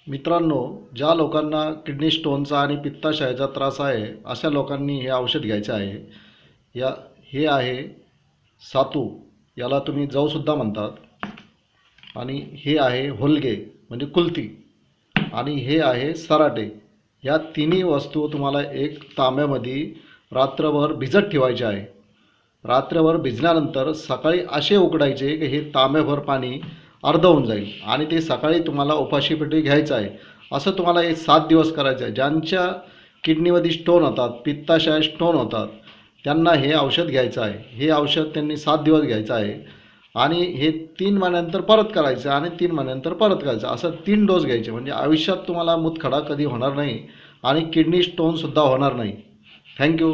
मित्रांनो, ज्या लोकांना किडनी स्टोनचा आणि पित्ताशयाचा त्रास आहे अशा लोकांनी हे औषध घ्यायचे आहे. या हे आहे सातू, याला तुम्ही जवसुद्धा म्हणतात. आणि हे आहे होलगे म्हणजे कुल्ती, आणि हे आहे सराटे. या तिन्ही वस्तू तुम्हाला एक तांब्यामध्ये रात्रभर भिजत ठेवायचे आहे. रात्रभर भिजल्यानंतर सकाळी असे उकडायचे की हे तांब्याभर पाणी अर्ध होऊन जाईल आणि ते सकाळी तुम्हाला उपाशीपोटी घ्यायचं आहे. असं तुम्हाला हे 7 दिवस करायचं आहे. ज्यांच्या किडनीमध्ये स्टोन होतात, पित्ताशय स्टोन होतात, त्यांना हे औषध घ्यायचं आहे. हे औषध त्यांनी 7 दिवस घ्यायचं आहे आणि हे 3 महिन्यानंतर परत करायचं आणि 3 महिन्यानंतर परत करायचं. असं 3 डोस घ्यायचे. म्हणजे आयुष्यात तुम्हाला मूतखडा कधी होणार नाही आणि किडनी स्टोनसुद्धा होणार नाही. थँक्यू.